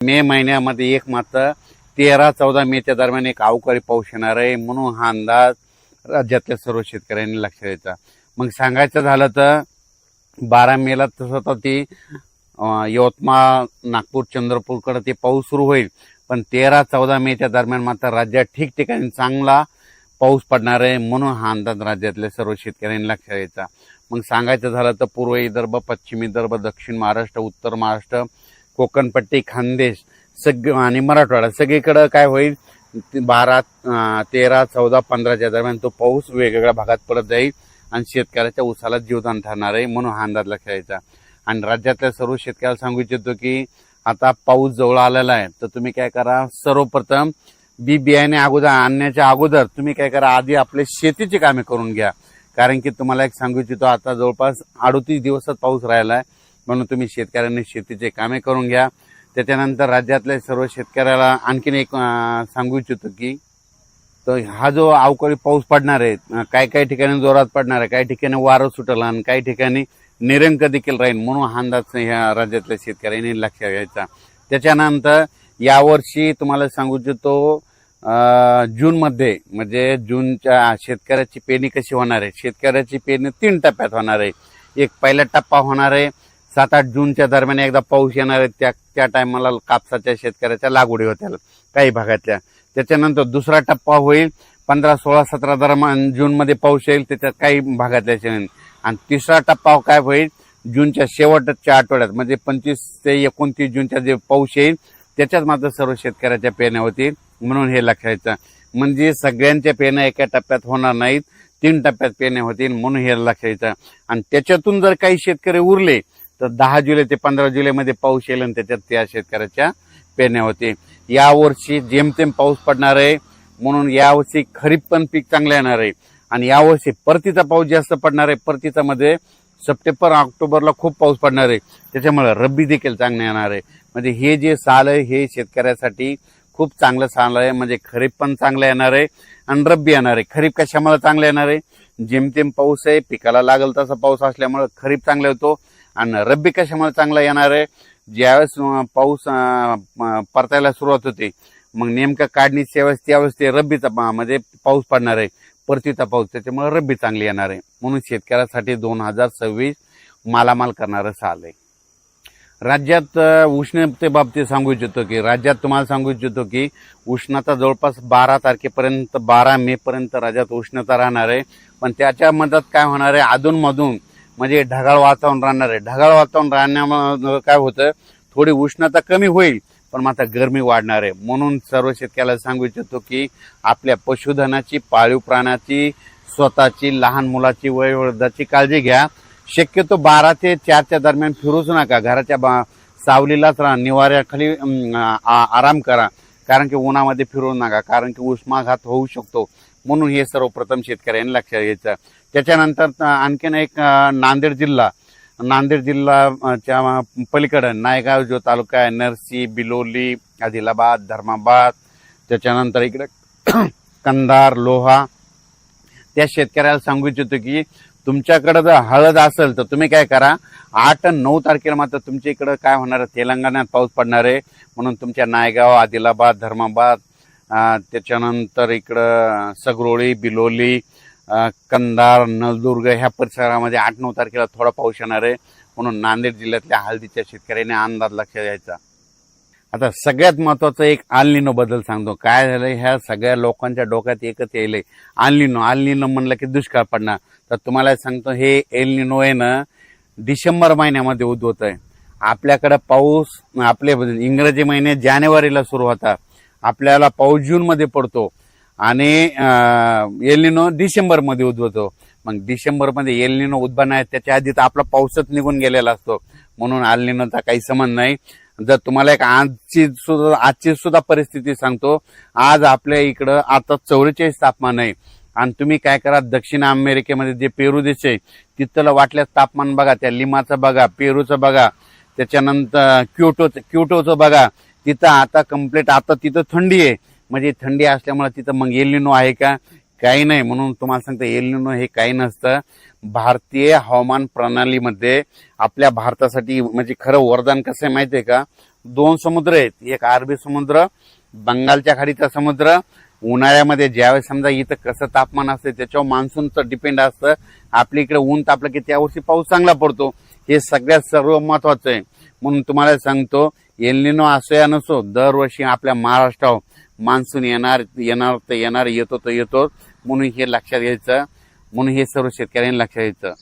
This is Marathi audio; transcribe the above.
मे महिन्यामध्ये एक मात्र 13-14 मेच्या दरम्यान एक अवकाळी पाऊस येणार आहे, म्हणून हा अंदाज राज्यातल्या सर्व शेतकऱ्यांनी लक्षात घ्यायचा. मग सांगायचं झालं तर 12 मेला तसं तर ती यवतमाळ, नागपूर, चंद्रपूरकडे ते पाऊस सुरू होईल, पण 13-14 मेच्या दरम्यान मात्र राज्यात ठिकठिकाणी चांगला पाऊस पडणार आहे, म्हणून हा अंदाज राज्यातल्या सर्व शेतकऱ्यांनी लक्षात घ्यायचा. मग सांगायचं झालं तर पूर्व विदर्भ, पश्चिम विदर्भ, दक्षिण महाराष्ट्र, उत्तर महाराष्ट्र, कोकणपट्टी, खानदेश आणि मराठवाडा सगळीकडे काय होईल, 12, 13, 14, 15च्या दरम्यान तो पाऊस वेगवेगळ्या भागात पडत जाईल आणि शेतकऱ्याच्या ऊसाला जीवदान ठरणार आहे, म्हणून हा अंदाज लक्षात घ्यायचा. आणि राज्यातल्या सर्व शेतकऱ्याला सांगू इच्छितो की आता पाऊस जवळ आलेला आहे, तर तुम्ही काय करा, सर्वप्रथम बियाणे अगोदर आणण्याच्या अगोदर तुम्ही काय करा, आधी आपले शेतीची कामे करून घ्या. कारण की तुम्हाला एक सांगू इच्छितो, आता जवळपास 38 दिवसात पाऊस राहिला आहे, म्हणून तुम्ही शेतकऱ्यांनी शेतीचे कामे करून घ्या. त्याच्यानंतर राज्यातल्या सर्व शेतकऱ्याला आणखीन एक सांगू इच्छितो की तर हा जो अवकाळी पाऊस पडणार आहे, काही ठिकाणी जोरात पडणार आहे, काही ठिकाणी वारं सुटलं आणि काही ठिकाणी निरंक देखील राहील, म्हणून हा अंदाज ह्या राज्यातल्या शेतकऱ्यांनी लक्षात घ्यायचा. त्याच्यानंतर यावर्षी तुम्हाला सांगू इच्छितो जूनमध्ये, म्हणजे जूनच्या शेतकऱ्याची पेरणी कशी होणार आहे, शेतकऱ्याची पेरणी 3 टप्प्यात होणार आहे. एक पहिला टप्पा होणार आहे 7-8 जूनच्या दरम्यान एकदा पाऊस येणार आहे, त्या टायमाला कापसाच्या शेतकऱ्याच्या लागवडी होत्या काही भागातल्या. त्याच्यानंतर दुसरा टप्पा होईल 15, 16, 17 दरम्यान जूनमध्ये पाऊस येईल, त्याच्यात काही भागातल्या. आणि तिसरा टप्पा काय होईल जूनच्या शेवटच्या आठवड्यात, म्हणजे 25 ते 29 जूनच्या जे पाऊस येईल त्याच्यात मात्र सर्व शेतकऱ्याच्या पेरण्या होतील, म्हणून हे लक्षायचं. म्हणजे सगळ्यांच्या पेरण्या एका टप्प्यात होणार नाहीत, 3 टप्प्यात पेरण्या होतील, म्हणून हे लक्षायचं. आणि त्याच्यातून जर काही शेतकरी उरले तर 10 जुलै ते 15 जुलैमध्ये पाऊस येईल आणि त्याच्यात त्या शेतकऱ्याच्या पेरण्या होतील. यावर्षी जेमतेम पाऊस पडणार आहे, म्हणून यावर्षी खरीप पण पीक चांगलं येणार आहे. आणि यावर्षी परतीचा पाऊस जास्त पडणार आहे, परतीचा मध्ये सप्टेंबर ऑक्टोबरला खूप पाऊस पडणार आहे, त्याच्यामुळे रब्बी देखील चांगलं येणार आहे. म्हणजे हे जे साल आहे हे शेतकऱ्यासाठी खूप चांगलं साल आहे, म्हणजे खरीप पण चांगलं येणार आहे आणि रब्बी येणार आहे. खरीप कशामुळे चांगलं येणार आहे, जेमतेम पाऊस आहे, पिकाला लागल तसा पाऊस असल्यामुळे खरीप चांगला होतो. आणि रब्बी कशामुळे चांगला येणार आहे, ज्यावेळेस पाऊस परतायला सुरुवात होते, मग नेमका काढणीच्या वेळेस त्यावेळेस ते रब्बीचा म्हणजे पाऊस पडणार आहे, परतीचा पाऊस, त्याच्यामुळे रब्बी चांगली येणार आहे. म्हणून शेतकऱ्यासाठी 2026 मालामाल करणारं साल आहे. राज्यात उष्णतेबाबतीत सांगू इच्छितो की राज्यात तुम्हाला सांगू इच्छितो की उष्णता जवळपास 12 तारखेपर्यंत 12 मे पर्यंत राज्यात उष्णता राहणार आहे. पण त्याच्या मदत काय होणार आहे, अधूनमधून म्हणजे ढगाळ वातावरण राहणार आहे. ढगाळ वातावरण राहण्यामुळे काय होतं, थोडी उष्णता कमी होईल पण मात्र गरमी वाढणार आहे. म्हणून सर्व शेतकऱ्याला सांगू इच्छितो की आपल्या पशुधनाची, पाळीव प्राण्याची, स्वतःची, लहान मुलाची, वयोवृद्धाची काळजी घ्या. शक्यतो 12 ते 4च्या दरम्यान फिरूच नका, घराच्या सावलीलाच राहा, निवाऱ्याखाली आराम करा, कारण की उन्हामध्ये फिरू नका, कारण की उष्माघात होऊ शकतो. म्हणून हे सर्वप्रथम शेतकऱ्यांनी लक्षात घ्यायचं. त्याच्यानंतर आणखीन एक नांदेड जिल्ह्याच्या पलीकडे नायगाव जो तालुका आहे, नरसी, बिलोली, आदिलाबाद, धर्माबाद, त्याच्यानंतर इकडे कंधार, लोहा, त्या शेतकऱ्याला सांगू इच्छितो की तुमच्याकडे जर हळद असेल तर तुम्ही काय करा, 8 आणि 9 तारखेला मात्र तुमच्या इकडे काय होणार आहे, तेलंगणात पाऊस पडणार आहे. म्हणून तुमच्या नायगाव, आदिलाबाद, धर्माबाद, त्याच्यानंतर इकडं सगरोळी, बिलोली, कंधार, नळदुर्ग ह्या परिसरामध्ये 8-9 तारखेला थोडा पाऊस येणार आहे. म्हणून नांदेड जिल्ह्यातल्या हळदीच्या शेतकऱ्यांनी अंदाज लक्षात घ्यायचा. आता सगळ्यात महत्वाचं एक आलनिनो बद्दल सांगतो. काय झालंय, ह्या सगळ्या लोकांच्या डोक्यात एकच येईल, आलनिनो म्हणलं की दुष्काळ पडणार. तर तुम्हाला सांगतो, हे एलनिनो आहे ना, डिसेंबर महिन्यामध्ये उद्भवत आहे. आपल्याकडे पाऊस आपले इंग्रजी महिने जानेवारीला सुरू होतात, आपल्याला पाऊस जूनमध्ये पडतो आणि एलनिनो डिसेंबरमध्ये उद्भवतो. मग डिसेंबरमध्ये एलनिनो उद्भवणार आहे, त्याच्या आधी तर आपला पाऊसच निघून गेलेला असतो. म्हणून एलनिनोचा काही संबंध नाही. जर तुम्हाला एक आजची सुद्धा परिस्थिती सांगतो, आज आपल्या इकडं आता 44 तापमान आहे. आणि तुम्ही काय करा, दक्षिण अमेरिकेमध्ये जे पेरू देश आहे तिथलं वाटल्यास तापमान बघा, त्या लिमाचं बघा, पेरूचं बघा, त्याच्यानंतर क्योटोचं बघा, तिथं आता कम्प्लीट आता तिथं थंडी आहे. म्हणजे थंडी असल्यामुळे तिथं मग एलनिनो आहे का, काही नाही. म्हणून तुम्हाला सांगतो, एलनिनो हे काही नसतं. भारतीय हवामान प्रणालीमध्ये आपल्या भारतासाठी म्हणजे खरं वरदान कसं आहे माहितीये का, 2 समुद्र आहेत, एक अरबी समुद्र, बंगालच्या खाडीचा समुद्र. उन्हाळ्यामध्ये ज्यावेळेस समजा इथं कसं तापमान असतं त्याच्यावर मान्सूनचं डिपेंड असतं. आपल्या इकडे ऊन तापलं की त्या वर्षी पाऊस चांगला पडतो, हे सगळ्यात सर्व महत्वाचं आहे. म्हणून तुम्हाला सांगतो, एल निनो असो या नसो, दरवर्षी आपल्या महाराष्ट्रावर मान्सून येणार येतो. म्हणून हे लक्षात घ्यायचं, म्हणून हे सर्व शेतकऱ्यांनी लक्षात घ्यायचं.